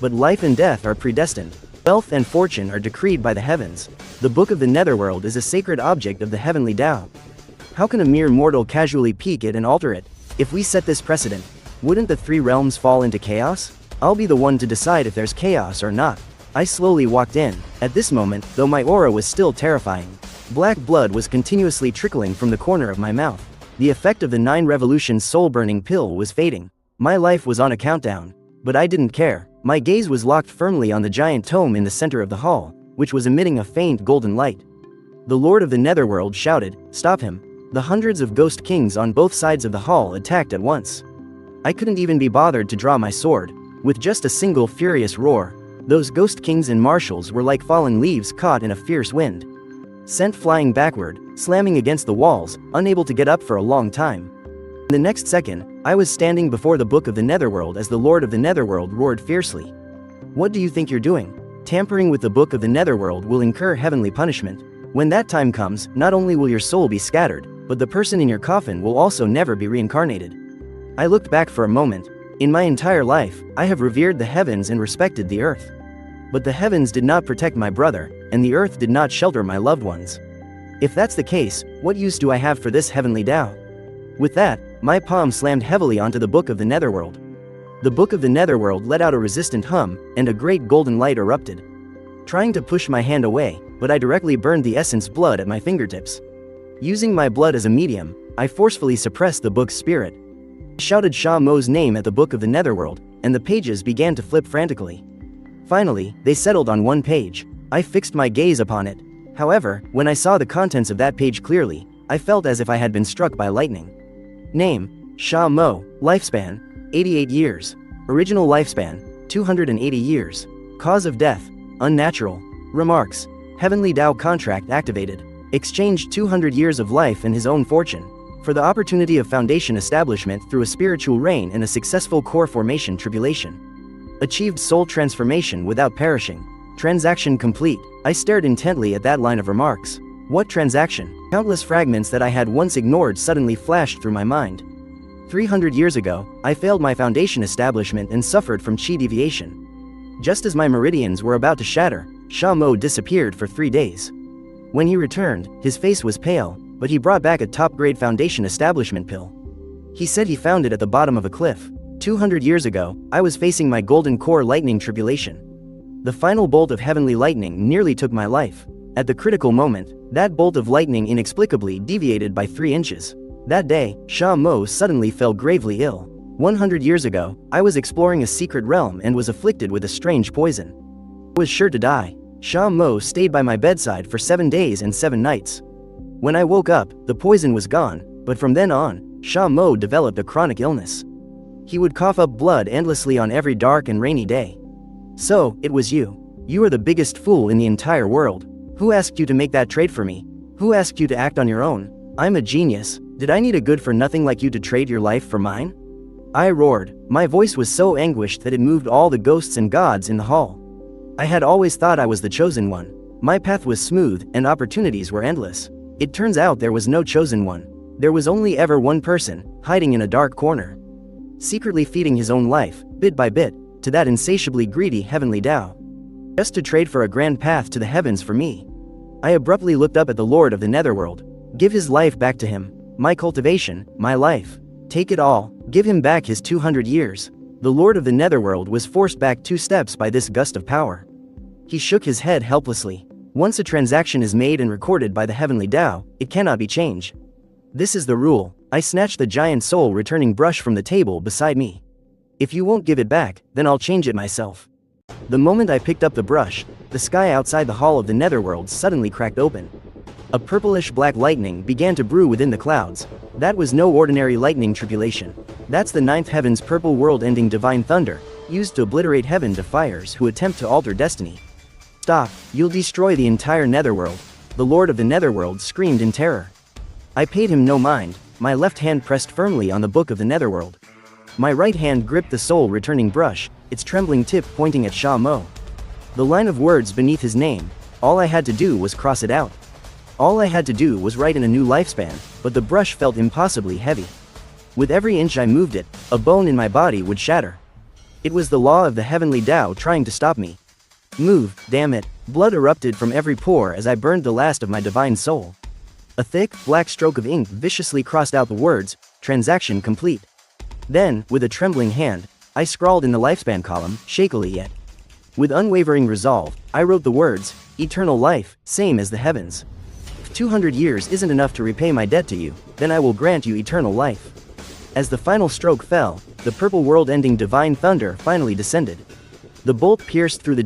but life and death are predestined. Wealth and fortune are decreed by the heavens. The Book of the Netherworld is a sacred object of the heavenly Tao. How can a mere mortal casually peek it and alter it? If we set this precedent, wouldn't the three realms fall into chaos? I'll be the one to decide if there's chaos or not. I slowly walked in. At this moment, though my aura was still terrifying, black blood was continuously trickling from the corner of my mouth. The effect of the 9 revolutions soul-burning pill was fading. My life was on a countdown. But I didn't care. My gaze was locked firmly on the giant tome in the center of the hall, which was emitting a faint golden light. The Lord of the Netherworld shouted, "Stop him." The hundreds of ghost kings on both sides of the hall attacked at once. I couldn't even be bothered to draw my sword. With just a single furious roar, those ghost kings and marshals were like fallen leaves caught in a fierce wind, sent flying backward, slamming against the walls, unable to get up for a long time. In the next second, I was standing before the Book of the Netherworld as the Lord of the Netherworld roared fiercely. "What do you think you're doing? Tampering with the Book of the Netherworld will incur heavenly punishment. When that time comes, not only will your soul be scattered, but the person in your coffin will also never be reincarnated." I looked back for a moment. In my entire life, I have revered the heavens and respected the earth. But the heavens did not protect my brother, and the earth did not shelter my loved ones. If that's the case, what use do I have for this heavenly Tao? With that, my palm slammed heavily onto the Book of the Netherworld. The Book of the Netherworld let out a resistant hum, and a great golden light erupted, trying to push my hand away, but I directly burned the essence blood at my fingertips. Using my blood as a medium, I forcefully suppressed the book's spirit. I shouted Sha Mo's name at the Book of the Netherworld, and the pages began to flip frantically. Finally, they settled on one page. I fixed my gaze upon it. However, when I saw the contents of that page clearly, I felt as if I had been struck by lightning. Name: Sha Mo. Lifespan: 88 years. Original lifespan: 280 years. Cause of death: unnatural. Remarks: Heavenly Tao contract activated. Exchanged 200 years of life and his own fortune for the opportunity of foundation establishment through a spiritual reign and a successful core formation tribulation. Achieved soul transformation without perishing. Transaction complete. I stared intently at that line of remarks. What transaction? Countless fragments that I had once ignored suddenly flashed through my mind. 300 years ago, I failed my foundation establishment and suffered from chi deviation. Just as my meridians were about to shatter, Sha Mo disappeared for 3 days. When he returned, his face was pale, but he brought back a top-grade foundation establishment pill. He said he found it at the bottom of a cliff. 200 years ago, I was facing my golden core lightning tribulation. The final bolt of heavenly lightning nearly took my life. At the critical moment, that bolt of lightning inexplicably deviated by 3 inches. That day, Sha Mo suddenly fell gravely ill. 100 years ago, I was exploring a secret realm and was afflicted with a strange poison. I was sure to die. Sha Mo stayed by my bedside for 7 days and 7 nights. When I woke up, the poison was gone, but from then on, Sha Mo developed a chronic illness. He would cough up blood endlessly on every dark and rainy day. "So, it was you. You are the biggest fool in the entire world. Who asked you to make that trade for me? Who asked you to act on your own? I'm a genius. Did I need a good-for-nothing like you to trade your life for mine?" I roared. My voice was so anguished that it moved all the ghosts and gods in the hall. I had always thought I was the chosen one. My path was smooth, and opportunities were endless. It turns out there was no chosen one. There was only ever one person, hiding in a dark corner, secretly feeding his own life, bit by bit, to that insatiably greedy heavenly Tao, just to trade for a grand path to the heavens for me. I abruptly looked up at the Lord of the Netherworld. Give his life back to him. My cultivation, my life. Take it all. Give him back his 200 years. The Lord of the Netherworld was forced back 2 steps by this gust of power. He shook his head helplessly. Once a transaction is made and recorded by the heavenly Tao, it cannot be changed. This is the rule. I snatched the giant soul-returning brush from the table beside me. If you won't give it back, then I'll change it myself. The moment I picked up the brush, the sky outside the hall of the Netherworld suddenly cracked open. A purplish black lightning began to brew within the clouds. That was no ordinary lightning tribulation. That's the 9th heaven's purple world-ending divine thunder, used to obliterate heaven defiers who attempt to alter destiny. Stop, you'll destroy the entire Netherworld. The Lord of the Netherworld screamed in terror. I paid him no mind. My left hand pressed firmly on the Book of the Netherworld. My right hand gripped the soul-returning brush, its trembling tip pointing at Sha Mo. The line of words beneath his name, all I had to do was cross it out. All I had to do was write in a new lifespan, but the brush felt impossibly heavy. With every inch I moved it, a bone in my body would shatter. It was the law of the heavenly Tao trying to stop me. Move, damn it. Blood erupted from every pore as I burned the last of my divine soul. A thick, black stroke of ink viciously crossed out the words, "Transaction complete." Then, with a trembling hand, I scrawled in the lifespan column, shakily yet with unwavering resolve, I wrote the words, "Eternal life, same as the heavens. If 200 years isn't enough to repay my debt to you, then I will grant you eternal life." As the final stroke fell, the purple world-ending divine thunder finally descended. The bolt pierced through the